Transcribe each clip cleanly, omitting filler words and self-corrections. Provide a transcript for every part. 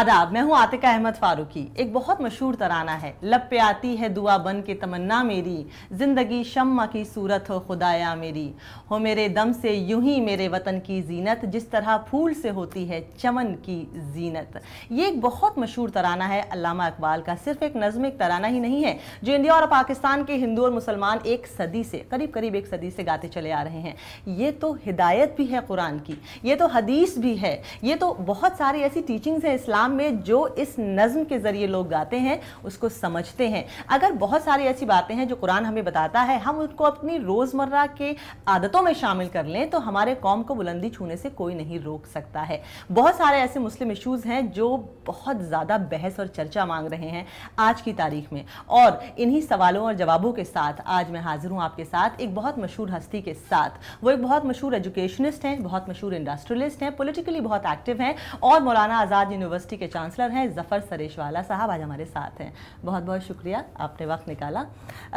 आदाब, मैं हूं आतिका अहमद फारूकी। एक बहुत मशहूर तराना है, लब पे आती है दुआ बन के तमन्ना मेरी, जिंदगी शम्मा की सूरत हो खुदाया मेरी, हो मेरे दम से यूं ही मेरे वतन की जीनत, जिस तरह फूल से होती है चमन की जीनत। ये एक बहुत मशहूर तराना है अल्लामा इकबाल का। सिर्फ एक नज़्म, एक तराना ही नहीं है जो इंडिया और पाकिस्तान के हिंदू और मुसलमान एक सदी से, करीब एक सदी से गाते चले आ रहे हैं। ये तो हिदायत भी है कुरान की, ये तो हदीस भी है, ये तो बहुत सारी ऐसी टीचिंग्स हैं इस्लाम में जो इस नज़्म के ज़रिए लोग गाते हैं, उसको समझते हैं। अगर बहुत सारी ऐसी बातें हैं जो कुरान हमें बताता है, हम उनको अपनी रोज़मर्रा के आदतों में शामिल कर लें तो हमारे कौम को बुलंदी छूने से कोई नहीं रोक सकता है। बहुत सारे ऐसे मुस्लिम इशूज़ हैं जो बहुत ज़्यादा बहस और चर्चा मांग रहे हैं आज की तारीख में, और इन्हीं सवालों और जवाबों के साथ आज मैं हाजिर हूँ आपके साथ एक बहुत मशहूर हस्ती के साथ। वो एक बहुत मशहूर एजुकेशनिस्ट हैं, बहुत मशहूर इंडस्ट्रियलिस्ट हैं, पॉलिटिकली बहुत एक्टिव हैं और मौलाना आज़ाद यूनिवर्सिटी के चांसलर हैं। ज़फ़र सरेशवाला साहब आज हमारे साथ हैं। बहुत बहुत शुक्रिया, आपने वक्त निकाला।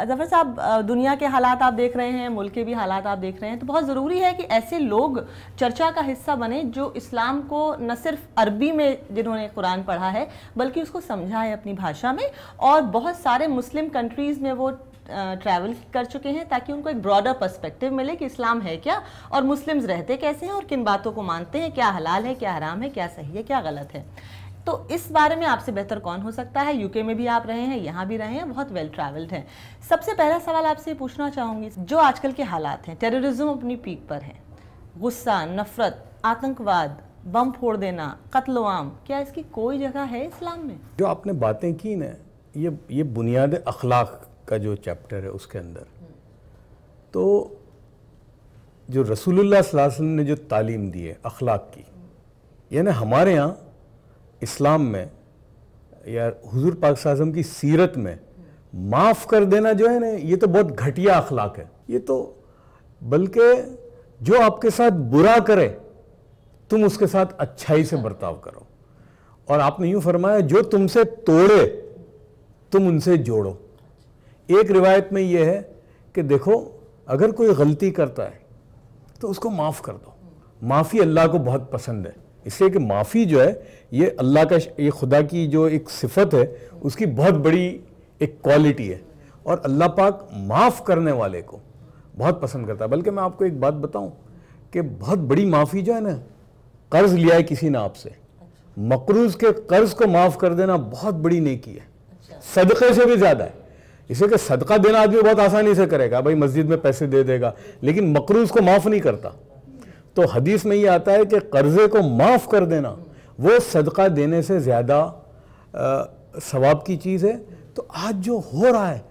ज़फ़र साहब, दुनिया के हालात आप देख रहे हैं, मुल्क के भी हालात आप देख रहे हैं, तो बहुत ज़रूरी है कि ऐसे लोग चर्चा का हिस्सा बने जो इस्लाम को न सिर्फ अरबी में जिन्होंने कुरान पढ़ा है बल्कि उसको समझा है अपनी भाषा में, और बहुत सारे मुस्लिम कंट्रीज़ में वो ट्रैवल कर चुके हैं ताकि उनको एक ब्रॉडर पर्सपेक्टिव मिले कि इस्लाम है क्या और मुस्लिम्स रहते कैसे हैं और किन बातों को मानते हैं, क्या हलाल है, क्या हराम है, क्या सही है, क्या गलत है। तो इस बारे में आपसे बेहतर कौन हो सकता है। यूके में भी आप रहे हैं, यहाँ भी रहे हैं, बहुत वेल ट्रैवल्ड हैं। सबसे पहला सवाल आपसे पूछना चाहूँगी, जो आजकल के हालात हैं, टेररिज्म अपनी पीक पर है, गुस्सा, नफरत, आतंकवाद, बम फोड़ देना, कत्ल आम, क्या इसकी कोई जगह है इस्लाम में? जो आपने बातें की ना, ये बुनियाद अखलाक का जो चैप्टर है उसके अंदर, तो जो रसूलुल्लाह सल्लल्लाहु अलैहि वसल्लम ने जो तालीम दी है अखलाक की, यानी हमारे यहाँ इस्लाम में या हुजूर पाक सल्लल्लाहु अलैहि वसल्लम की सीरत में माफ़ कर देना जो है ना, ये तो बहुत घटिया अखलाक है। ये तो बल्कि जो आपके साथ बुरा करे तुम उसके साथ अच्छाई से बर्ताव करो, और आपने यूँ फरमाया जो तुमसे तोड़े तुम उनसे जोड़ो। एक रिवायत में यह है कि देखो अगर कोई गलती करता है तो उसको माफ़ कर दो। माफ़ी अल्लाह को बहुत पसंद है, इसलिए कि माफ़ी जो है ये अल्लाह का, ये खुदा की जो एक सिफत है उसकी बहुत बड़ी एक क्वालिटी है, और अल्लाह पाक माफ़ करने वाले को बहुत पसंद करता है। बल्कि मैं आपको एक बात बताऊं कि बहुत बड़ी माफ़ी जो है ना, कर्ज लिया है किसी ने आपसे, मकरूज के कर्ज को माफ़ कर देना बहुत बड़ी नेकी है, सदक़े से भी ज़्यादा है। इसे कि सदका देना आदमी बहुत आसानी से करेगा, भाई मस्जिद में पैसे दे देगा, लेकिन मकरूज को माफ़ नहीं करता। तो हदीस में ये आता है कि कर्जे को माफ़ कर देना वो सदका देने से ज़्यादा सवाब की चीज़ है। तो आज जो हो रहा है,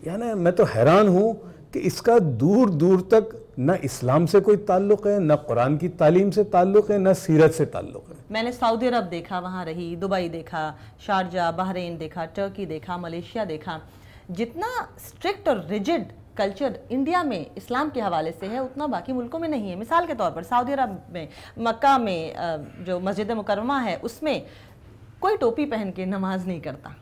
यानी मैं तो हैरान हूँ कि इसका दूर दूर तक न इस्लाम से कोई ताल्लुक़ है, न कुरान की तालीम से ताल्लुक़ है, न सीरत से ताल्लुक़ है। मैंने सऊदी अरब देखा, वहाँ रही, दुबई देखा, शारजा, बहरीन देखा, टर्की देखा, मलेशिया देखा। जितना स्ट्रिक्ट और रिजिड कल्चर इंडिया में इस्लाम के हवाले से है उतना बाकी मुल्कों में नहीं है। मिसाल के तौर पर सऊदी अरब में, मक्का में जो मस्जिद मुकर्रमा है उसमें कोई टोपी पहन के नमाज नहीं करता।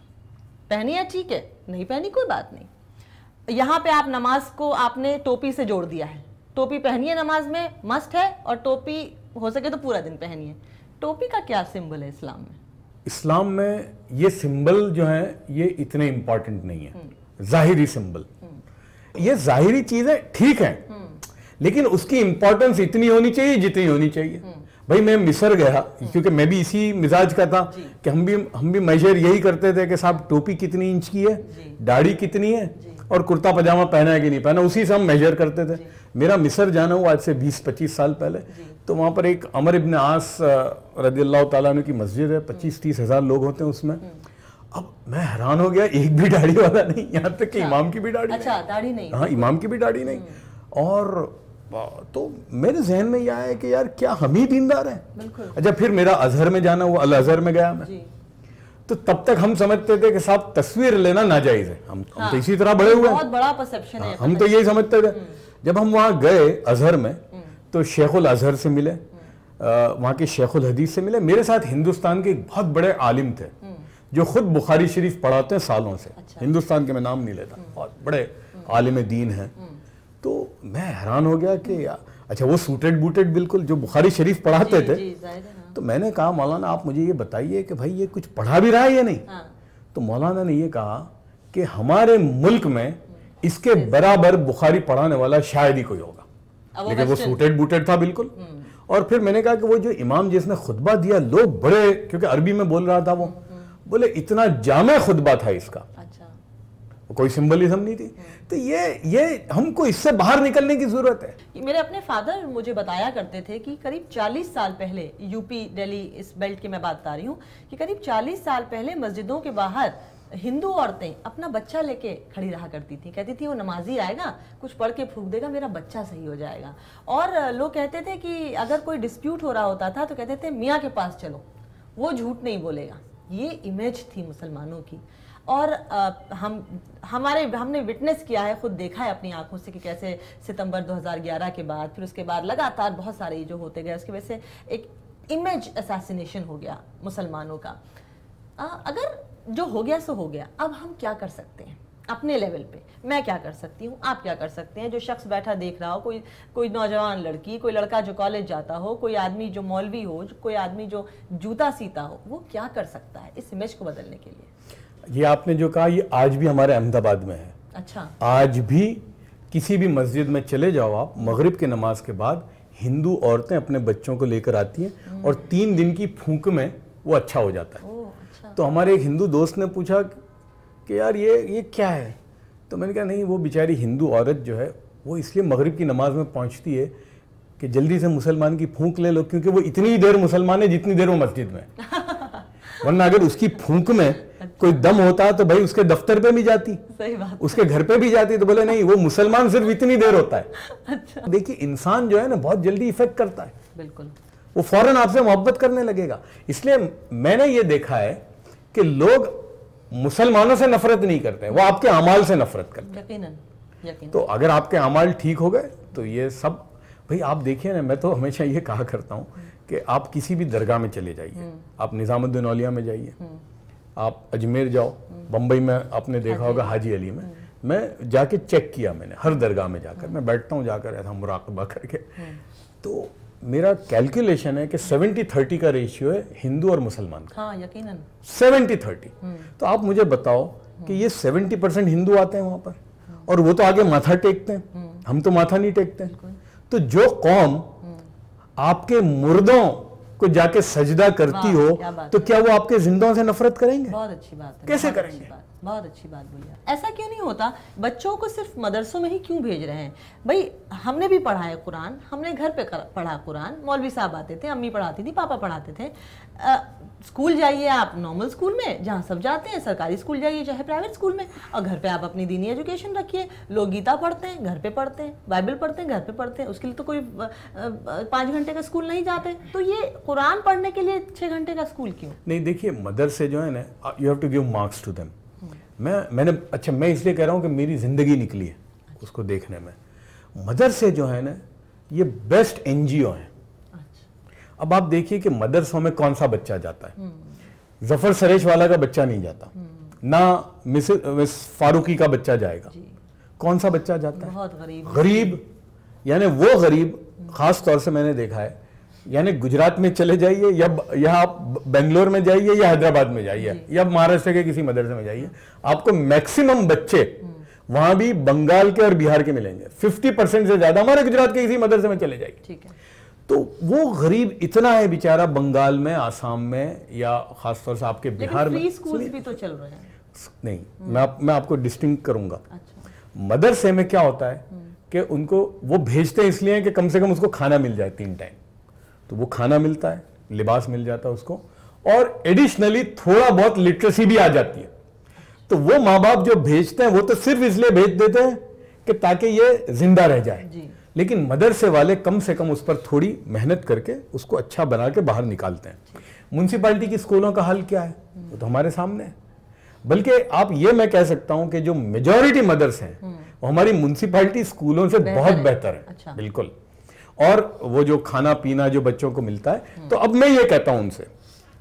पहनी है ठीक है, नहीं पहनी कोई बात नहीं। यहाँ पे आप नमाज को आपने टोपी से जोड़ दिया है, टोपी पहनिए नमाज में, मस्ट है, और टोपी हो सके तो पूरा दिन पहनिए। टोपी का क्या सिंबल है इस्लाम में? इस्लाम में ये सिंबल जो है ये इतने इंपॉर्टेंट नहीं है, जाहिरी सिंबल। ये जाहिरी चीजें ठीक हैं, लेकिन उसकी इंपॉर्टेंस इतनी होनी चाहिए जितनी होनी चाहिए। भाई मैं मिस्र गया, क्योंकि मैं भी इसी मिजाज का था कि हम भी मेजर यही करते थे कि साहब टोपी कितनी इंच की है, दाढ़ी कितनी है, और कुर्ता पजामा पहना है कि नहीं पहना, उसी से हम मेजर करते थे। मेरा मिस्र जाना हुआ आज से 20-25 साल पहले, तो वहाँ पर एक अमर इब्न आस रदियल्लाहु ताला अन्हु की मस्जिद है, 25-30 हज़ार लोग होते हैं उसमें। अब मैं हैरान हो गया, एक भी दाढ़ी वाला नहीं, यहाँ तक कि इमाम की भी दाढ़ी अच्छा, दाढ़ी नहीं, हाँ इमाम की भी दाढ़ी नहीं। और तो मेरे जहन में यह आया कि यार क्या हम ही दीनदार हैं। अच्छा, फिर मेरा अजहर में जाना हुआ, अल अजहर में गया मैं, तो तब तक हम समझते थे कि साहब तस्वीर लेना नाजायज है। हम तो इसी तरह बड़े हुए, बहुत बड़ा परसेप्शन है, हम तो यही समझते थे। जब हम वहाँ गए अजहर में तो शेखुल अजहर से मिले, वहाँ के शेखुल हदीस से मिले। मेरे साथ हिंदुस्तान के एक बहुत बड़े आलिम थे जो खुद बुखारी शरीफ पढ़ाते हैं सालों से। अच्छा। हिंदुस्तान के मैं नाम नहीं लेता, बहुत बड़े आलिम दीन हैं। तो मैं हैरान हो गया कि यार, अच्छा वो सूटेड बूटेड बिल्कुल जो बुखारी शरीफ पढ़ाते थे, तो मैंने कहा मौलाना आप मुझे ये बताइए कि भाई ये कुछ पढ़ा भी रहा है या नहीं। तो मौलाना ने ये कहा कि हमारे मुल्क में इसके बराबर बुखारी पढ़ाने वाला शायद ही कोई होगा, लेकिन वो सूटेड बूटेड था बिल्कुल। और फिर मैंने कहा कि वो जो इमाम जिसने खुतबा दिया, लोग बड़े, क्योंकि अरबी में बोल रहा था वो, बोले इतना जामे खुतबा था इसका, कोई सिंबलिज्म नहीं थी। तो ये हमको इससे बाहर निकलने की जरूरत है। मेरे अपने फादर मुझे बताया करते थे कि करीब 40 साल पहले, यूपी दिल्ली इस बेल्ट की मैं बात बता रही हूँ, कि करीब 40 साल पहले मस्जिदों के बाहर हिंदू औरतें अपना बच्चा लेके खड़ी रहा करती थी। कहती थी वो नमाजी आएगा, कुछ पढ़ के फूंक देगा, मेरा बच्चा सही हो जाएगा। और लोग कहते थे कि अगर कोई डिस्प्यूट हो रहा होता था तो कहते थे मियाँ के पास चलो, वो झूठ नहीं बोलेगा। ये इमेज थी मुसलमानों की। और हमने विटनेस किया है, खुद देखा है अपनी आंखों से कि कैसे सितंबर 2011 के बाद, फिर उसके बाद लगातार बहुत सारे जो होते गए, उसकी वजह से एक इमेज असैसिनेशन हो गया मुसलमानों का। अगर जो हो गया सो हो गया, अब हम क्या कर सकते हैं अपने लेवल पे? मैं क्या कर सकती हूँ, आप क्या कर सकते हैं? जो शख्स बैठा देख रहा हो, कोई नौजवान लड़की, कोई लड़का जो कॉलेज जाता हो, कोई आदमी जो मौलवी हो, कोई आदमी जो जूता सीता हो, वो क्या कर सकता है इस इमेज को बदलने के लिए? ये आपने जो कहा ये आज भी हमारे अहमदाबाद में है। अच्छा। आज भी किसी भी मस्जिद में चले जाओ आप, मगरिब की नमाज के बाद हिंदू औरतें अपने बच्चों को लेकर आती हैं और 3 दिन की फूंक में वो अच्छा हो जाता है। अच्छा। तो हमारे एक हिंदू दोस्त ने पूछा कि यार ये क्या है? तो मैंने कहा नहीं, वो बेचारी हिंदू औरत जो है वो इसलिए मगरिब की नमाज में पहुंचती है कि जल्दी से मुसलमान की फूंक ले लो, क्योंकि वो इतनी देर मुसलमान है जितनी देर वो मस्जिद में। वरना अगर उसकी फूंक में कोई दम होता तो भाई उसके दफ्तर पे भी जाती, सही बात, उसके घर पे भी जाती। तो बोले नहीं, वो मुसलमान सिर्फ इतनी देर होता है। अच्छा। देखिए इंसान जो है ना बहुत जल्दी इफेक्ट करता है, बिल्कुल, वो फौरन आपसे मोहब्बत करने लगेगा। इसलिए मैंने ये देखा है कि लोग मुसलमानों से नफरत नहीं करते, वो आपके अमाल से नफरत करते हैं। यकीनन। तो अगर आपके अमाल ठीक हो गए तो ये सब, भाई आप देखिए ना, मैं तो हमेशा ये कहा करता हूँ कि आप किसी भी दरगाह में चले जाइए, आप निजामुद्दीन औलिया में जाइए, आप अजमेर जाओ, बम्बई में आपने देखा होगा हाजी अली में, मैं जाके चेक किया मैंने हर दरगाह में जाकर, मैं बैठता हूँ जाकर ऐसा मुराकबा करके, तो मेरा कैलकुलेशन है कि 70-30 का रेशियो है हिंदू और मुसलमान का। हाँ, यकीनन 70-30। तो आप मुझे बताओ कि ये 70% हिंदू आते हैं वहां पर, और वो तो आगे माथा टेकते हैं, हम तो माथा नहीं टेकते हैं। तो जो कौम आपके मुर्दों को जाके सजदा करती हो, तो क्या वो आपके जिंदों से नफरत करेंगे? बहुत अच्छी बात है। कैसे करेंगे? बहुत अच्छी बात बोली। ऐसा क्यों नहीं होता? बच्चों को सिर्फ मदरसों में ही क्यों भेज रहे हैं? भाई हमने भी पढ़ा है कुरान, हमने घर पे पढ़ा कुरान, मौलवी साहब आते थे, अम्मी पढ़ाती थी, पापा पढ़ाते थे। स्कूल जाइए आप नॉर्मल स्कूल में जहाँ सब जाते हैं, सरकारी स्कूल जाइए चाहे प्राइवेट स्कूल में, और घर पे आप अपनी दीनी एजुकेशन रखिए। लोग गीता पढ़ते हैं घर पे पढ़ते हैं, बाइबल पढ़ते हैं घर पे पढ़ते हैं, उसके लिए तो कोई 5 घंटे का स्कूल नहीं जाते। तो ये कुरान पढ़ने के लिए 6 घंटे का स्कूल क्यों नहीं? देखिए मदरसे जो है ना, you have to give marks to them. मैं इसलिए कह रहा हूँ कि मेरी जिंदगी निकली है उसको देखने में। मदरसे जो है ना ये बेस्ट एनजीओ हैं। अब आप देखिए कि मदरसों में कौन सा बच्चा जाता है? जफर सरेश वाला का बच्चा नहीं जाता, ना मिस फारूकी का बच्चा जाएगा। कौन सा बच्चा जाता है? बहुत गरीब, यानी वो गरीब, खास तौर से मैंने देखा है, यानी गुजरात में चले जाइए या आप बेंगलोर में जाइए या हैदराबाद में जाइए या महाराष्ट्र के किसी मदरसे में जाइए, आपको मैक्सिमम बच्चे वहां भी बंगाल के और बिहार के मिलेंगे। 50% से ज्यादा हमारे गुजरात के किसी मदरसे में चले जाइए। ठीक है। तो वो गरीब इतना है बेचारा, बंगाल में, आसाम में, या खासतौर से आपके बिहार में। फ्री स्कूल्स भी तो चल रहे हैं। नहीं, मैं आपको डिस्टिंक्ट करूंगा। अच्छा। मदरसे में क्या होता है कि उनको वो भेजते हैं इसलिए कि कम से कम उसको खाना मिल जाए 3 टाइम, तो वो खाना मिलता है, लिबास मिल जाता है उसको, और एडिशनली थोड़ा बहुत लिटरेसी भी आ जाती है। तो वो माँ बाप जो भेजते हैं वो तो सिर्फ इसलिए भेज देते हैं कि ताकि ये जिंदा रह जाए, लेकिन मदरसे वाले कम से कम उस पर थोड़ी मेहनत करके उसको अच्छा बना के बाहर निकालते हैं। म्युनिसिपैलिटी की स्कूलों का हाल क्या है वो तो हमारे सामने है। बल्कि आप ये मैं कह सकता हूं कि जो मेजॉरिटी मदरसे हैं वो हमारी म्युनिसिपैलिटी स्कूलों से बहुत बेहतर है। अच्छा। बिल्कुल। और वो जो खाना पीना जो बच्चों को मिलता है, तो अब मैं ये कहता हूं उनसे,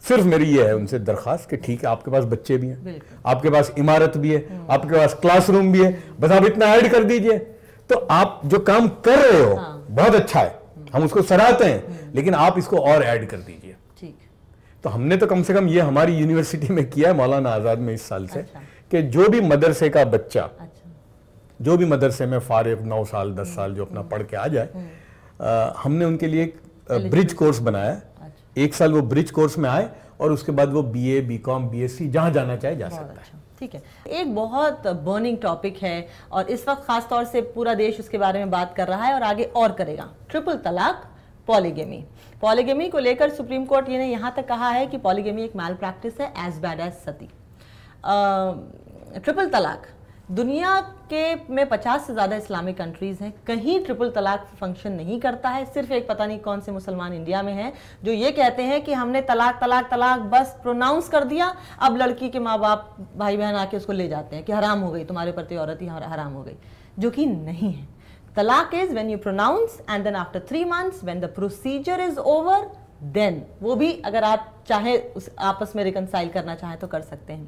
सिर्फ मेरी ये है उनसे दरखास्त कि ठीक है आपके पास बच्चे भी हैं, आपके पास इमारत भी है, आपके पास क्लासरूम भी है, बस आप इतना ऐड कर दीजिए, तो आप जो काम कर रहे हो बहुत अच्छा है, हम उसको सराहते हैं, लेकिन आप इसको और ऐड कर दीजिए। ठीक तो हमने तो कम से कम ये हमारी यूनिवर्सिटी में किया है मौलाना आज़ाद में इस साल से, अच्छा। कि जो भी मदरसे का बच्चा, अच्छा। जो भी मदरसे में फारिग 9 साल 10 साल जो अपना पढ़ के आ जाए, हमने उनके लिए एक ब्रिज कोर्स बनाया है। अच्छा। 1 साल वो ब्रिज कोर्स में आए और उसके बाद वो BA BCom BSc जहां जाना चाहे जा सकता है। अच्छा, ठीक है। एक बहुत बर्निंग टॉपिक है और इस वक्त खास तौर से पूरा देश उसके बारे में बात कर रहा है और आगे और करेगा, ट्रिपल तलाक, पॉलीगेमी। पॉलीगेमी को लेकर सुप्रीम कोर्ट ने यहां तक कहा है कि पॉलीगेमी एक मैल प्रैक्टिस है, एज बैड एज सती। ट्रिपल तलाक, दुनिया के में 50 से ज़्यादा इस्लामिक कंट्रीज़ हैं, कहीं ट्रिपल तलाक फंक्शन नहीं करता है। सिर्फ एक पता नहीं कौन से मुसलमान इंडिया में हैं जो ये कहते हैं कि हमने तलाक तलाक तलाक बस प्रोनाउंस कर दिया, अब लड़की के माँ बाप भाई बहन आके उसको ले जाते हैं कि हराम हो गई, तुम्हारे प्रति औरत ही हराम हो गई, जो कि नहीं है। तलाक is when you pronounce and then after 3 months when the procedure is over, then वो भी अगर आप चाहे उस आपस में रिकंसाइल करना चाहें तो कर सकते हैं।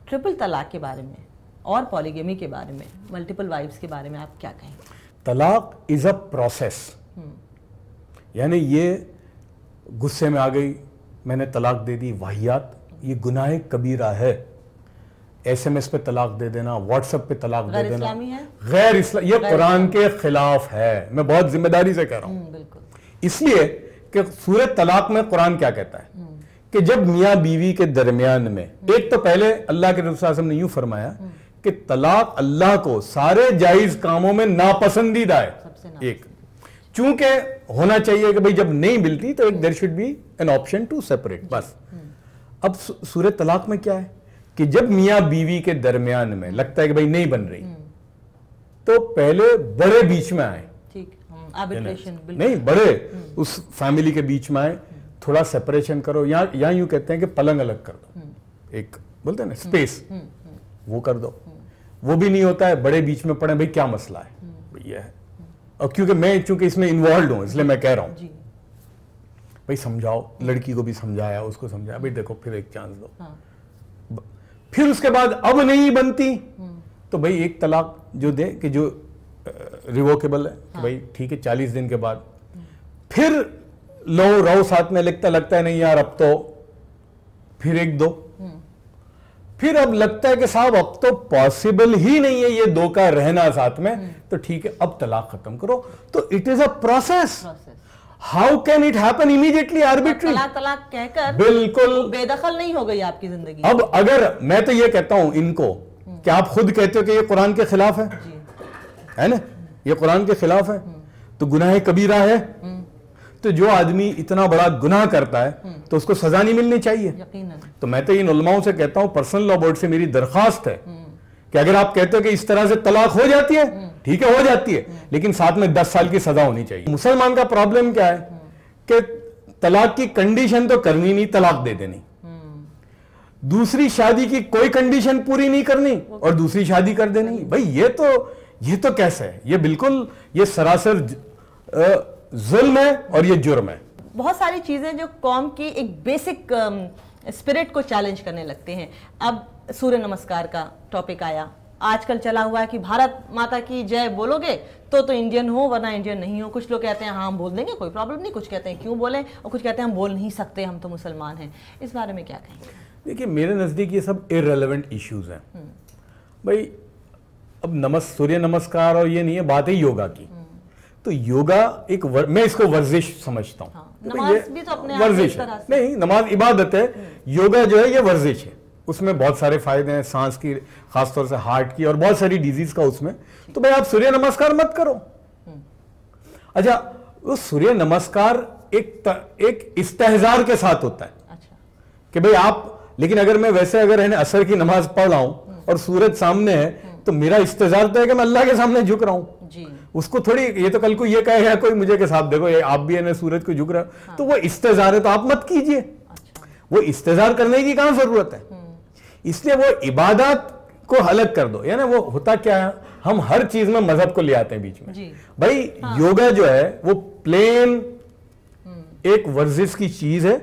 ट्रिपल तलाक के बारे में और पॉलीगेमी के बारे में, मल्टीपल वाइफ्स के बारे में आप क्या कहेंगे? तलाक इज अ प्रोसेस, यानी ये गुस्से में आ गई, मैंने तलाक दे दी, वाहियात, ये गुनाह कबीरा है। SMS पे तलाक दे देना, व्हाट्सएप पे तलाक दे देना गैर इस्लामी, ये कुरान के खिलाफ है। मैं बहुत जिम्मेदारी से कह रहा हूं, बिल्कुल। इसलिए कि सूरह तलाक में कुरान क्या कहता है कि जब मियां बीवी के दरमियान में, एक तो पहले अल्लाह के रसूल सल्लल्लाहु अलैहि वसल्लम ने यूं फरमाया कि तलाक अल्लाह को सारे जायज कामों में नापसंदीदा है। एक चूंकि होना चाहिए कि भाई जब नहीं मिलती तो एक there should be an option to separate, बस। अब सूरह तलाक में क्या है कि जब मियां बीवी के दरमियान में लगता है कि भाई नहीं बन रही, तो पहले बड़े बीच में आए, नहीं बड़े उस फैमिली के बीच में आए, थोड़ा सेपरेशन करो, या यूं कहते हैं कि पलंग अलग कर दो, एक बोलते हैं ना स्पेस, वो कर दो। वो भी नहीं होता है, बड़े बीच में पड़े, भाई क्या मसला है, भैया है। और क्योंकि मैं चूंकि इसमें इन्वॉल्व हूं इसलिए मैं कह रहा हूं, भाई समझाओ, लड़की को भी समझाया, उसको समझाया, भाई देखो फिर एक चांस दो। फिर उसके बाद अब नहीं बनती तो भाई एक तलाक जो दे कि जो रिवोकेबल है, कि भाई ठीक है 40 दिन के बाद फिर लो रहो साथ में, लगता है नहीं यार अब तो फिर एक दो, फिर अब लगता है कि साहब अब तो पॉसिबल ही नहीं है ये दो का रहना साथ में, तो ठीक है अब तलाक खत्म करो। तो it is a process. How can it happen immediately arbitrary? तलाक कहकर बिल्कुल बेदखल नहीं हो गई आपकी जिंदगी। अब अगर मैं तो ये कहता हूं इनको कि आप खुद कहते हो कि ये कुरान के खिलाफ है ना, ये कुरान के खिलाफ है, तो गुनाह कबीरा है, तो जो आदमी इतना बड़ा गुनाह करता है तो उसको सजा नहीं मिलनी चाहिए। तो मैं तो इन उलमाओं से कहता हूं, पर्सनल लॉ बोर्ड से मेरी दरखास्त है कि अगर आप कहते हो कि इस तरह से तलाक हो जाती है, ठीक है हो जाती है, लेकिन साथ में 10 साल की सजा होनी चाहिए। मुसलमान का प्रॉब्लम क्या है कि तलाक की कंडीशन तो करनी नहीं, तलाक दे देनी, दूसरी शादी की कोई कंडीशन पूरी नहीं करनी और दूसरी शादी कर देनी। भाई ये तो कैसे है? ये बिल्कुल ये सरासर जुल्म है और ये जुर्म है। बहुत सारी चीजें जो कौम की एक बेसिक स्पिरिट को चैलेंज करने लगते हैं। अब सूर्य नमस्कार का टॉपिक आया, आजकल चला हुआ है कि भारत माता की जय बोलोगे तो इंडियन हो वरना इंडियन नहीं हो। कुछ लोग कहते हैं हाँ हम बोल देंगे कोई प्रॉब्लम नहीं, कुछ कहते हैं क्यों बोलें, और कुछ कहते हैं हम बोल नहीं सकते, हम तो मुसलमान हैं। इस बारे में क्या कहेंगे? देखिए मेरे नज़दीक ये सब इररिलेवेंट इश्यूज हैं भाई। अब सूर्य नमस्कार और ये नहीं है, बात है योगा की। तो योगा एक मैं इसको वर्जिश समझता हूँ। नमाज भी तो अपने वर्जिश है, नहीं नमाज इबादत है, योगा जो है ये वर्जिश है, उसमें बहुत सारे फायदे हैं, सांस की, खासतौर से हार्ट की और बहुत सारी डिजीज का उसमें। तो भाई आप सूर्य नमस्कार मत करो। अच्छा वो सूर्य नमस्कार एक इस्तेहजार के साथ होता है। अच्छा। कि भाई आप, लेकिन अगर मैं वैसे अगर असर की नमाज पढ़ रहा हूं और सूरज सामने है तो मेरा इस्तेजार तो है कि मैं अल्लाह के सामने झुक रहा हूं जी। उसको थोड़ी ये तो कल को ये कहेगा कोई मुझे के साथ देखो ये आप भी है सूरज को झुक रहा है। हाँ। तो वो इस्तेजार है तो आप मत कीजिए। अच्छा। वो इस्तेजार करने की कहां जरूरत है? इसलिए वो इबादत को अलग कर दो। यानी वो होता क्या है, हम हर चीज में मजहब को ले आते हैं बीच में भाई। हाँ। योगा जो है वो प्लेन एक वर्जिश की चीज है,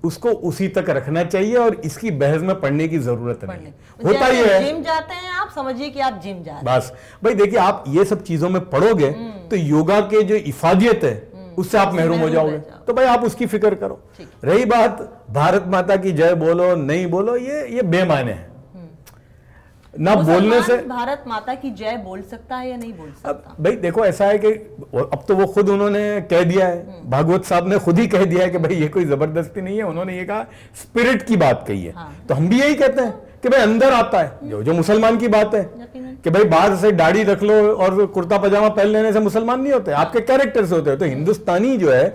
उसको उसी तक रखना चाहिए और इसकी बहस में पढ़ने की जरूरत नहीं। होता ही है जिम जाते हैं आप समझिए कि आप जिम जा रहे हैं बस। भाई देखिए आप ये सब चीजों में पढ़ोगे तो योगा के जो इफादियत है उससे आप महरूम हो जाओगे। तो भाई आप उसकी फिक्र करो। रही बात भारत माता की जय बोलो नहीं बोलो, ये बेमाने है ना बोलने से। भारत माता की जय बोल सकता है या नहीं बोल सकता? अब भाई देखो ऐसा है कि अब तो वो खुद उन्होंने कह दिया है, भागवत साहब ने खुद ही कह दिया है कि भाई ये कोई जबरदस्ती नहीं है, उन्होंने ये कहा स्पिरिट की बात कही है। हाँ। तो हम भी यही कहते हैं कि भाई अंदर आता है, जो मुसलमान की बात है कि भाई बाहर से दाढ़ी रख लो और कुर्ता पजामा पहन लेने से मुसलमान नहीं होते, आपके कैरेक्टर से होते हैं। तो हिंदुस्तानी जो है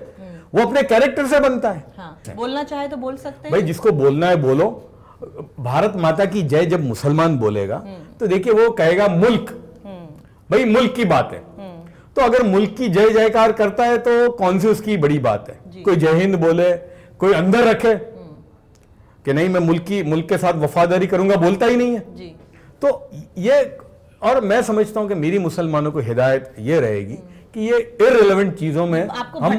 वो अपने कैरेक्टर से बनता है। हाँ। बोलना चाहे तो बोल सकते हैं भाई, जिसको बोलना है बोलो। भारत माता की जय जब मुसलमान बोलेगा तो देखिए वो कहेगा मुल्क, भाई मुल्क की बात है। तो अगर मुल्क की जय जयकार करता है तो कौन सी उसकी बड़ी बात है? कोई जय हिंद बोले, कोई अंदर रखे कि नहीं मैं मुल्क के साथ वफादारी करूंगा, बोलता ही नहीं है जी। तो ये, और मैं समझता हूं कि मेरी मुसलमानों को हिदायत ये रहेगी कि ये इररिलेवेंट चीजों में हम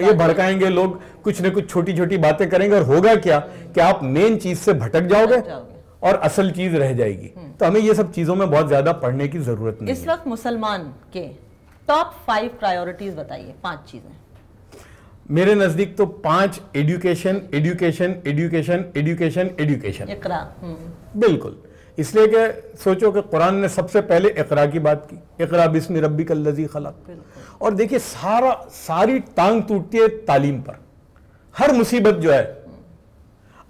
ये भड़काएंगे, लोग कुछ न कुछ छोटी छोटी बातें करेंगे और होगा क्या कि आप मेन चीज से भटक जाओगे और असल चीज रह जाएगी। तो हमें ये सब चीजों में बहुत ज्यादा पढ़ने की जरूरत नहीं है। इस वक्त मुसलमान के टॉप 5 प्रायोरिटीज बताइए, 5 चीजें। मेरे नजदीक तो 5: education, education, education, education, education, इकरा। बिल्कुल, इसलिए कि सोचो कि कुरान ने सबसे पहले इकरा की बात की, इकरा बिस्मि रब्बिकल लज़ी खलक। और देखिए सारी टांग टूटती है तालीम पर, हर मुसीबत जो है।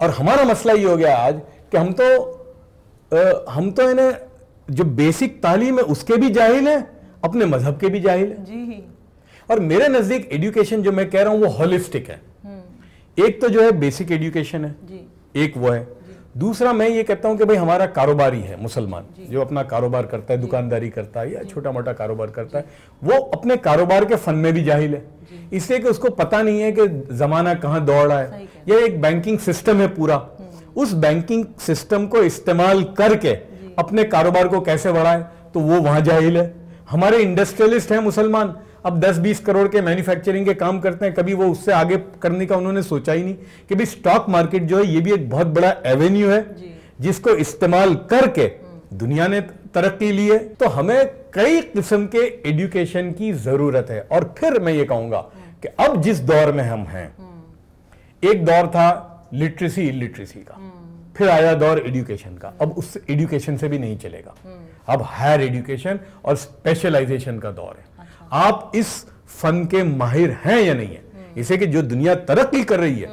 और हमारा मसला ये हो गया आज कि हम तो इन्हें जो बेसिक तालीम है उसके भी जाहिल है, अपने मजहब के भी जाहिल है जी। और मेरे नजदीक एजुकेशन जो मैं कह रहा हूं वो होलिस्टिक है। एक तो जो है बेसिक एजुकेशन है जी, एक वो है। दूसरा मैं ये कहता हूं कि भाई हमारा कारोबारी है मुसलमान, जो अपना कारोबार करता है, दुकानदारी करता है या छोटा मोटा कारोबार करता है, वो अपने कारोबार के फन में भी जाहिल है, इसलिए कि उसको पता नहीं है कि जमाना कहां दौड़ रहा है। यह एक बैंकिंग सिस्टम है पूरा, उस बैंकिंग सिस्टम को इस्तेमाल करके अपने कारोबार को कैसे बढ़ाए, तो वो वहां जाहिल है। हमारे इंडस्ट्रियलिस्ट हैं मुसलमान, अब 10-20 करोड़ के मैन्युफैक्चरिंग के काम करते हैं, कभी वो उससे आगे करने का उन्होंने सोचा ही नहीं कि भाई स्टॉक मार्केट जो है ये भी एक बहुत बड़ा एवेन्यू है जिसको इस्तेमाल करके दुनिया ने तरक्की ली है। तो हमें कई किस्म के एजुकेशन की जरूरत है। और फिर मैं ये कहूंगा कि अब जिस दौर में हम हैं, एक दौर था लिटरेसी इलिटरेसी का, फिर आया दौर एजुकेशन का, अब उस एजुकेशन से भी नहीं चलेगा, अब हायर एजुकेशन और स्पेशलाइजेशन का दौर है। आप इस फन के माहिर हैं या नहीं है, इसे कि जो दुनिया तरक्की कर रही है।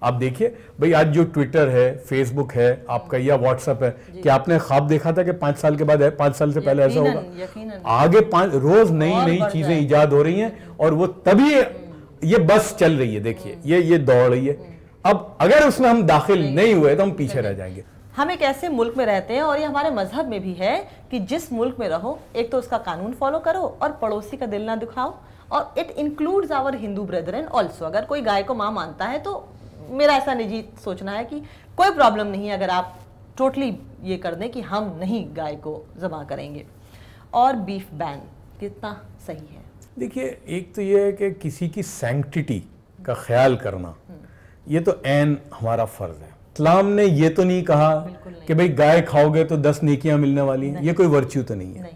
आप देखिए भाई, आज जो ट्विटर है, फेसबुक है आपका या व्हाट्सएप है, कि आपने ख्वाब देखा था कि 5 साल के बाद है, 5 साल से पहले ऐसा होगा? आगे रोज नई चीजें इजाद हो रही हैं और वो तभी ये बस चल रही है। देखिए ये दौड़ रही है। अब अगर उसमें हम दाखिल नहीं हुए तो हम पीछे रह जाएंगे। हम एक ऐसे मुल्क में रहते हैं और ये हमारे मजहब में भी है कि जिस मुल्क में रहो, एक तो उसका कानून फॉलो करो और पड़ोसी का दिल ना दुखाओ। और it includes our Hindu brethren also. अगर कोई गाय को माँ मानता है तो मेरा ऐसा निजी सोचना है कि कोई प्रॉब्लम नहीं है अगर आप टोटली ये कर दें कि हम नहीं गाय को ज़बह करेंगे। और बीफ बैन कितना सही है? देखिए, एक तो ये है कि किसी की सैंक्टिटी का ख्याल करना, ये तो ऐन हमारा फर्ज है। इस्लाम ने ये तो नहीं कहा कि भाई गाय खाओगे तो 10 नेकियां मिलने वाली हैं, ये कोई वर्च्यू तो नहीं है।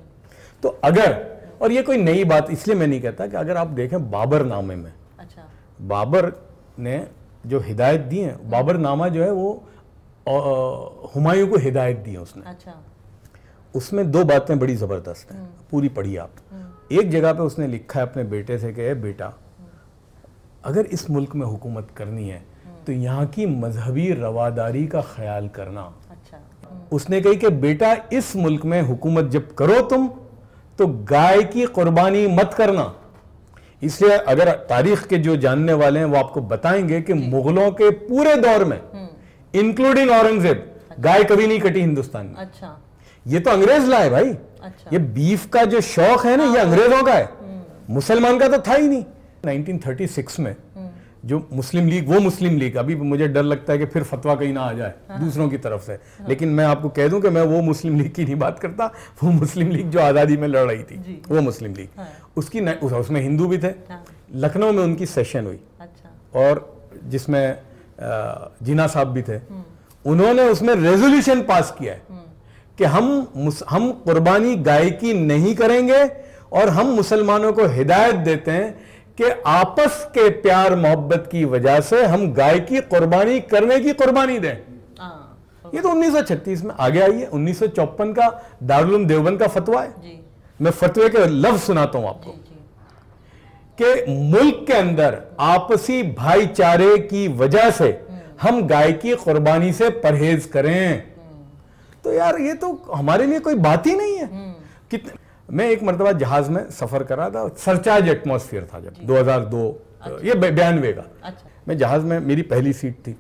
तो अगर, और ये कोई नई बात इसलिए मैं नहीं कहता कि अगर आप देखें बाबर नामे में, अच्छा, बाबर ने जो हिदायत दी है, बाबर नामा जो है वो हुमायूं को हिदायत दी है उसने। अच्छा। उसमें 2 बातें बड़ी जबरदस्त हैं, पूरी पढ़िए आप। एक जगह पे उसने लिखा है अपने बेटे से कि बेटा, अगर इस मुल्क में हुकूमत करनी है तो यहाँ की मजहबी रवादारी का ख्याल करना। अच्छा। उसने कही कि बेटा, इस मुल्क में हुकूमत जब करो तुम तो गाय की कुर्बानी मत करना। इसलिए अगर तारीख के जो जानने वाले हैं वो आपको बताएंगे कि मुगलों के पूरे दौर में, इंक्लूडिंग औरंगजेब, गाय कभी नहीं कटी हिंदुस्तान में। अच्छा। ये तो अंग्रेज लाए भाई। अच्छा। ये बीफ का जो शौक है ना, ये अंग्रेजों का है, मुसलमान का तो था ही नहीं। 1936 में जो मुस्लिम लीग, वो मुस्लिम लीग, अभी मुझे डर लगता है कि फिर फतवा कहीं ना आ जाए दूसरों की तरफ से, लेकिन मैं आपको कह दूं कि मैं वो मुस्लिम लीग की नहीं बात करता, वो मुस्लिम लीग जो आज़ादी में लड़ रही थी, वो मुस्लिम लीग, उसकी उसमें हिंदू भी थे। लखनऊ में उनकी सेशन हुई। अच्छा। और जिसमें जिन्ना साहब भी थे। उन्होंने उसमें रेजोल्यूशन पास किया है कि हम कुर्बानी गाय की नहीं करेंगे और हम मुसलमानों को हिदायत देते हैं कि आपस के प्यार मोहब्बत की वजह से हम गाय की कुर्बानी करने की कुर्बानी दें। ये तो 1936 में आगे आई है। 1954 का दारुल उलूम देवबंद का फतवा है जी। मैं फतवे के लफ्ज सुनाता हूं आपको कि मुल्क के अंदर आपसी भाईचारे की वजह से हम गाय की कुर्बानी से परहेज करें। तो यार ये तो हमारे लिए कोई बात ही नहीं है। कितने मैं एक मरतबा जहाज में सफर कर रहा था, सरचार्ज एटमॉस्फेयर था जब 2002 ये 92 का। अच्छा। मैं जहाज में, मेरी पहली सीट थी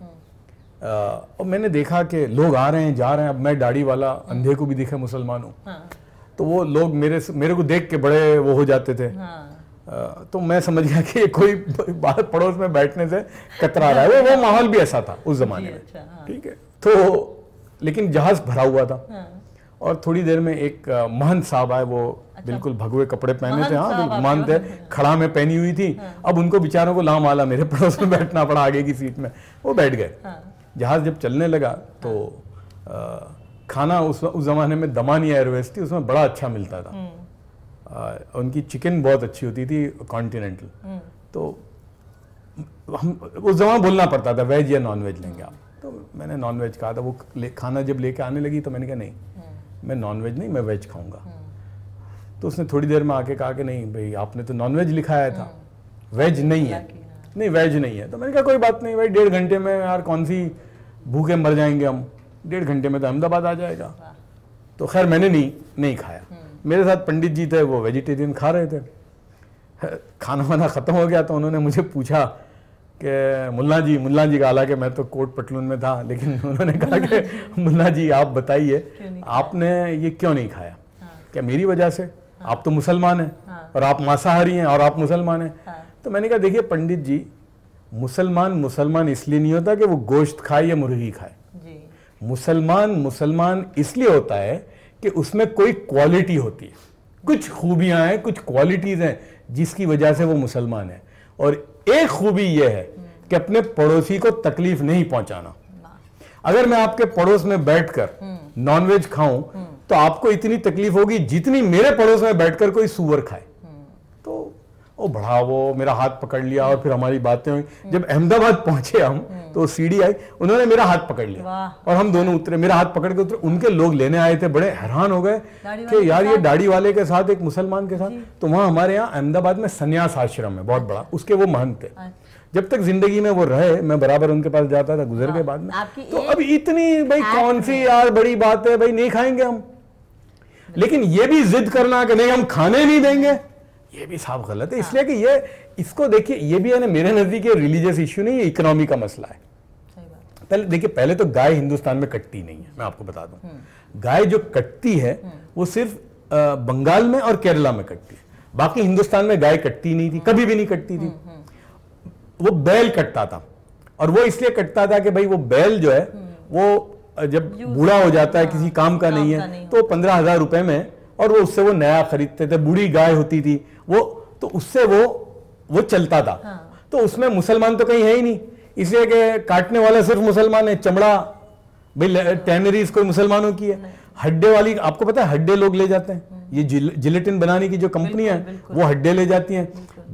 और मैंने देखा कि लोग आ रहे हैं जा रहे हैं। अब मैं दाढ़ी वाला, अंधे को भी दिखे मुसलमान हूं। हाँ। तो वो लोग मेरे को देख के बड़े वो हो जाते थे। हाँ। तो मैं समझ गया कि कोई बाहर पड़ोस में बैठने से कतरा रहा है। वो माहौल भी ऐसा था उस जमाने में। ठीक है। तो लेकिन जहाज भरा हुआ था। हाँ। और थोड़ी देर में एक महंत साहब आए, वो बिल्कुल भगवे कपड़े पहने थे। हाँ, महंत थे, खड़ा में पहनी हुई थी। अब उनको बेचारों को लामाला मेरे पड़ोस में बैठना पड़ा आगे की सीट में। वो बैठ गए। जहाज जब चलने लगा तो खाना उस जमाने में दमानी एयरवेज थी, उसमें बड़ा अच्छा मिलता था। उनकी चिकन बहुत अच्छी होती थी, कॉन्टिनेंटल। तो हम उस जमाने बोलना पड़ता था वेज या नॉन वेज लेंगे आप। तो मैंने नॉन वेज कहा था। वो खाना जब लेके आने लगी तो मैंने कहा नहीं, मैं नॉन वेज नहीं, मैं वेज खाऊंगा। तो उसने थोड़ी देर में आके कहा कि नहीं भाई, आपने तो नॉन वेज लिखाया था, वेज नहीं है। नहीं, वेज नहीं है। तो मैंने कहा कोई बात नहीं भाई, 1.5 घंटे में यार कौन सी भूखे मर जाएंगे हम, 1.5 घंटे में तो अहमदाबाद आ जाएगा। तो खैर मैंने नहीं खाया। मेरे साथ पंडित जी थे, वो वेजिटेरियन खा रहे थे। खाना वाना खत्म हो गया तो उन्होंने मुझे पूछा कि मुल्ला जी का, हालांकि मैं तो कोट पटलून में था, लेकिन उन्होंने कहा कि मुल्ला जी आप बताइए आपने ये क्यों नहीं खाया। क्या मेरी वजह से? आप तो मुसलमान हैं और आप मांसाहारी हैं और आप मुसलमान हैं। तो मैंने कहा देखिए पंडित जी, मुसलमान इसलिए नहीं होता कि वो गोश्त खाए या मुर्गी खाए। मुसलमान इसलिए होता है कि उसमें कोई क्वालिटी होती है, कुछ खूबियां हैं, कुछ क्वालिटीज हैं जिसकी वजह से वो मुसलमान है। और एक खूबी यह है कि अपने पड़ोसी को तकलीफ नहीं पहुंचाना। अगर मैं आपके पड़ोस में बैठकर नॉनवेज खाऊं तो आपको इतनी तकलीफ होगी जितनी मेरे पड़ोस में बैठकर कोई सूअर खाए। तो वो बड़ा वो मेरा हाथ पकड़ लिया और फिर हमारी बातें हुई। जब अहमदाबाद पहुंचे हम तो सीढ़ी आई, उन्होंने मेरा हाथ पकड़ लिया और हम दोनों उतरे, मेरा हाथ पकड़ के उतरे। उनके लोग लेने आए थे, बड़े हैरान हो गए कि यार ये दाढ़ी वाले के साथ एक मुसलमान के साथ। तो वहां हमारे यहाँ अहमदाबाद में संन्यास आश्रम है बहुत बड़ा, उसके वो महंत थे। जब तक जिंदगी में वो रहे मैं बराबर उनके पास जाता था, गुजर के बाद में। तो अब इतनी भाई कौन सी यार बड़ी बात है भाई, नहीं खाएंगे हम। लेकिन ये भी जिद करना कि नहीं हम खाने नहीं देंगे, ये भी साफ गलत है। इसलिए कि ये इसको देखिए, ये भी है ना, मेरे नजदीक रिलीजियस इश्यू नहीं, ये इकोनॉमी का मसला है। पहले देखिए, पहले तो गाय हिंदुस्तान में कटती नहीं है, मैं आपको बता दूं। गाय जो कटती है वो सिर्फ बंगाल में और केरला में कटती है, बाकी हिंदुस्तान में गाय कटती नहीं थी, कभी भी नहीं कटती थी। वो बैल कटता था, और वो इसलिए कटता था कि भाई वो बैल जो है वो जब बूढ़ा हो जाता है, किसी काम का नहीं है, तो 15,000 रुपए में, और वो उससे वो नया खरीदते थे। बूढ़ी गाय होती थी वो, तो उससे वो चलता था। तो उसमें मुसलमान तो कहीं है ही नहीं, इसलिए कि काटने वाला सिर्फ मुसलमान है। चमड़ा भाई टैनरीज कोई मुसलमानों की है। हड्डे वाली, आपको पता है हड्डे लोग ले जाते हैं, ये जिलेटिन बनाने की जो कंपनी है वो हड्डे ले जाती हैं।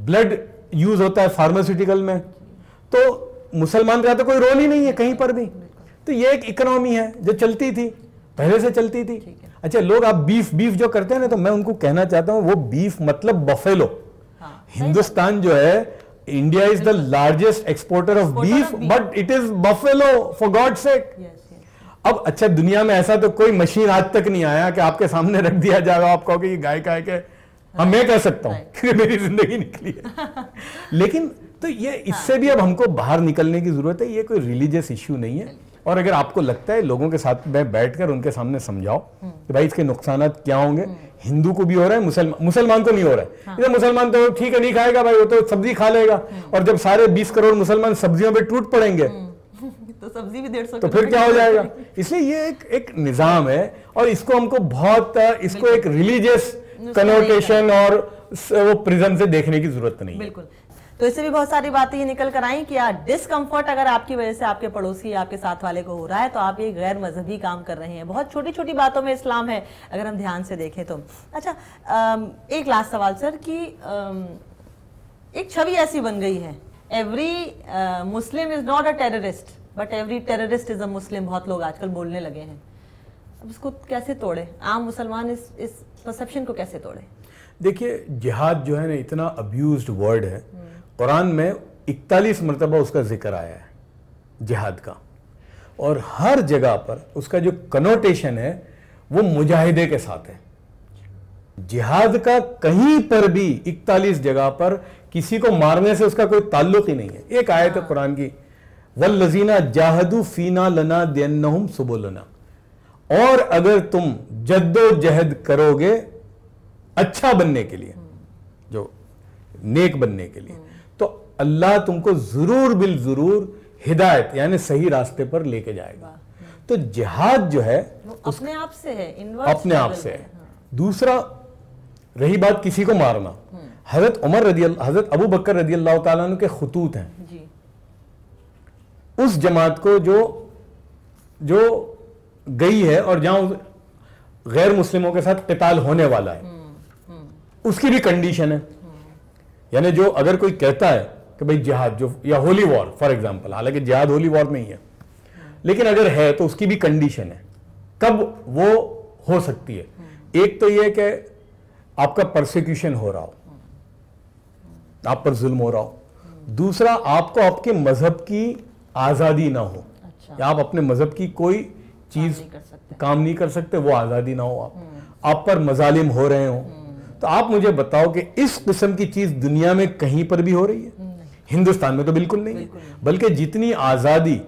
ब्लड यूज होता है फार्मास्यूटिकल में। तो मुसलमान का तो कोई रोल ही नहीं है कहीं पर भी। तो ये एक इकोनॉमी है जो चलती थी, पहले से चलती थी। अच्छा, लोग आप बीफ जो करते हैं ना, तो मैं उनको कहना चाहता हूं वो बीफ मतलब बफेलो। हिंदुस्तान जो है, India is the largest exporter of beef, but it is buffalo for God sake. अब अच्छा, दुनिया में ऐसा तो कोई मशीन आज तक नहीं आया कि आपके सामने रख दिया जाएगा, आप कहोगे ये गाय का है कि हाँ मैं कह सकता हूं क्योंकि मेरी जिंदगी निकली है। लेकिन तो ये इससे भी अब हमको बाहर निकलने की जरूरत है। ये कोई रिलीजियस इश्यू नहीं है। और अगर आपको लगता है, लोगों के साथ में बैठकर उनके सामने समझाओ कि भाई इसके नुकसान क्या होंगे। हिंदू को भी हो रहा है, मुसलमान को नहीं हो रहा है। मुसलमान तो ठीक है नहीं खाएगा भाई, वो तो सब्जी खा लेगा। और जब सारे 20 करोड़ मुसलमान सब्जियों पे टूट पड़ेंगे तो सब्जी भी 150 तो फिर क्या हो जाएगा। इसलिए ये एक निजाम है, और इसको हमको बहुत इसको एक रिलीजियस कनोटेशन और वो प्रिज्म से देखने की जरूरत नहीं है। बिल्कुल। तो इससे भी बहुत सारी बातें ये निकल कर आई कि यार डिस्कम्फर्ट अगर आपकी वजह से आपके पड़ोसी या आपके साथ वाले को हो रहा है तो आप ये गैर मजहबी काम कर रहे हैं। बहुत छोटी छोटी बातों में इस्लाम है अगर हम ध्यान से देखें तो। अच्छा, एक लास्ट सवाल सर कि एक छवि ऐसी बन गई है, every Muslim is not a terrorist but every terrorist is a Muslim, बहुत लोग आजकल बोलने लगे हैं। अब इसको कैसे तोड़े, आम मुसलमान इस परसेप्शन को कैसे तोड़े? देखिए, जिहाद जो है ना इतना अब्यूज्ड वर्ड है, कुरान में 41 मरतबा उसका जिक्र आया है जिहाद का, और हर जगह पर उसका जो कनोटेशन है वो मुजाहिदे के साथ है। जिहाद का कहीं पर भी 41 जगह पर किसी को मारने से उसका कोई ताल्लुक ही नहीं है। एक आयत है कुरान की, वल्लज़ीना जाहदू फीना लना देन्नहुम सुबुलना, और अगर तुम जद्दोजहद करोगे अच्छा बनने के लिए, जो नेक बनने के लिए, तो अल्लाह तुमको जरूर बिल जरूर हिदायत यानी सही रास्ते पर लेके जाएगा। तो जिहाद जो है अपने आप से है, अपने आप से है। दूसरा, रही बात किसी को मारना, हजरत अबू बकर रदी अल्लाह ताला अन्हु के खुतूत हैं जी। उस जमात को जो गई है और जहां गैर मुस्लिमों के साथ क़िताल होने वाला है, उसकी भी कंडीशन है। यानी जो अगर कोई कहता है कि भाई जिहाद जो या होली वॉर फॉर एग्जांपल, हालांकि जिहाद होली वॉर में ही है, लेकिन अगर है तो उसकी भी कंडीशन है कब वो हो सकती है। एक तो ये कि आपका परसिक्यूशन हो रहा हो, आप पर जुल्म हो रहा हो। दूसरा, आपको आपके मजहब की आजादी ना हो, या आप अपने मजहब की कोई चीज काम नहीं कर सकते, वो आजादी ना हो, आप पर मजालिम हो रहे हो। तो आप मुझे बताओ कि इस किस्म की चीज दुनिया में कहीं पर भी हो रही है? हिंदुस्तान में तो बिल्कुल नहीं है। बल्कि जितनी आजादी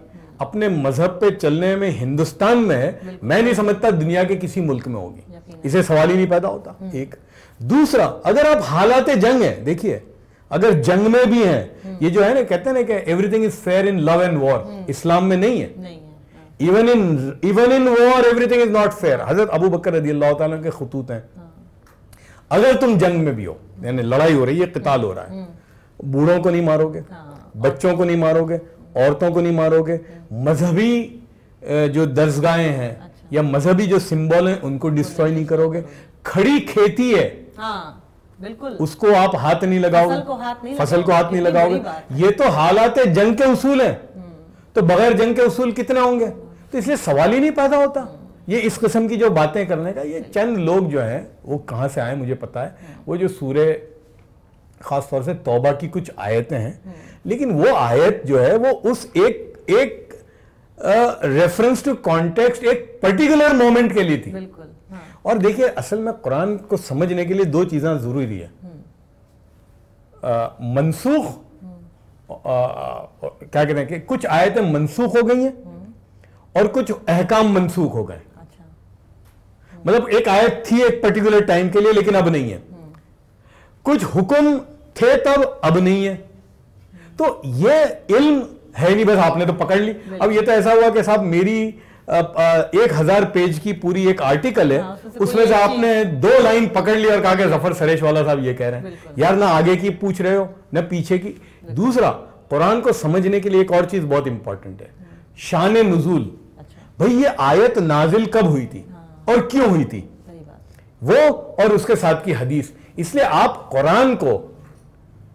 अपने मजहब पे चलने में हिंदुस्तान में है, मैं नहीं समझता दुनिया के किसी मुल्क में होगी। इसे सवाल ही नहीं पैदा होता। एक दूसरा, अगर आप हालात जंग है, देखिए अगर जंग में भी हैं, ये जो है ना कहते हैं ना कि everything is fair in love and war, इस्लाम में नहीं है। Even in war everything is not fair. हजरत अबू बकर रज़ी अल्लाह ताला के खुतूत हैं, अगर तुम जंग में भी हो, यानी लड़ाई हो रही है, क़िताल हो रहा है, बूढ़ों को नहीं मारोगे, बच्चों को नहीं मारोगे, औरतों को नहीं मारोगे, मजहबी जो दरसगाहें हैं या मजहबी जो सिंबल हैं उनको डिस्ट्रॉय नहीं करोगे। खड़ी खेती है, बिल्कुल, उसको आप हाथ नहीं लगाओगे, फसल को हाथ नहीं लगाओगे। ये तो हालात जंग के उसूल हैं, तो बगैर जंग के उसूल कितने होंगे? तो इसलिए सवाल ही नहीं पैदा होता। ये इस किस्म की जो बातें करने का, ये चंद लोग जो हैं वो कहां से आए मुझे पता है, वो जो सूरे खास तौर से तौबा की कुछ आयतें हैं, लेकिन वो आयत जो है वो उस एक रेफरेंस टू कॉन्टेक्स्ट एक पर्टिकुलर मोमेंट के लिए थी। बिल्कुल, हाँ। और देखिए, असल में कुरान को समझने के लिए दो चीजें जरूरी है, मनसूख, क्या कहते हैं कि कुछ आयतें मनसूख हो गई हैं और कुछ अहकाम मनसूख हो गए। मतलब एक आयत थी एक पर्टिकुलर टाइम के लिए लेकिन अब नहीं है, कुछ हुक्म थे तब अब नहीं है। तो ये इल्म है नहीं, बस आपने तो पकड़ ली। अब ये तो ऐसा हुआ कि साहब मेरी 1000 पेज की पूरी एक आर्टिकल है, उसमें से आपने 2 लाइन पकड़ ली और कहा कि जफर सरेश वाला साहब ये कह रहे हैं। यार, ना आगे की पूछ रहे हो ना पीछे की। दूसरा, कुरान को समझने के लिए एक और चीज बहुत इंपॉर्टेंट है, शान नुज़ूल। भाई ये आयत नाजिल कब हुई थी और क्यों हुई थी, वो और उसके साथ की हदीस। इसलिए आप कुरान को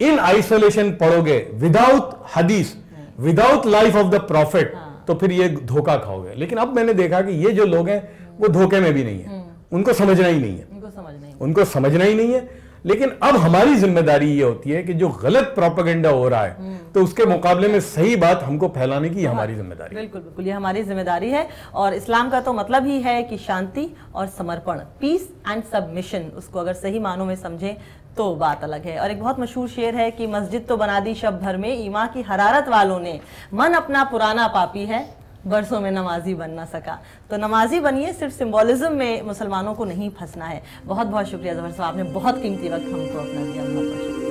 इन आइसोलेशन पढ़ोगे विदाउट हदीस, without life of the profit, तो फिर ये धोखा खाओगे। लेकिन अब मैंने देखा कि ये जो लोग हैं वो धोखे में भी नहीं है, उनको समझना ही नहीं है, उनको समझना ही नहीं है। लेकिन अब हमारी जिम्मेदारी ये होती है कि जो गलत प्रोपेगेंडा हो रहा है तो उसके मुकाबले में सही बात हमको फैलाने की हमारी जिम्मेदारी है। बिल्कुल बिल्कुल, ये हमारी जिम्मेदारी है। और इस्लाम का तो मतलब ही है कि शांति और समर्पण, पीस एंड सबमिशन, उसको अगर सही मानों में समझें तो बात अलग है। और एक बहुत मशहूर शेर है कि मस्जिद तो बना दी शब भर में, ईमान की हरारत वालों ने, मन अपना पुराना पापी है, बरसों में नमाजी बन ना सका। तो नमाजी बनिए, सिर्फ सिंबॉलिज्म में मुसलमानों को नहीं फंसना है। बहुत बहुत शुक्रिया ज़फर साहब, आपने बहुत कीमती वक्त हमको अपना दिया। बहुत बहुत शुक्रिया।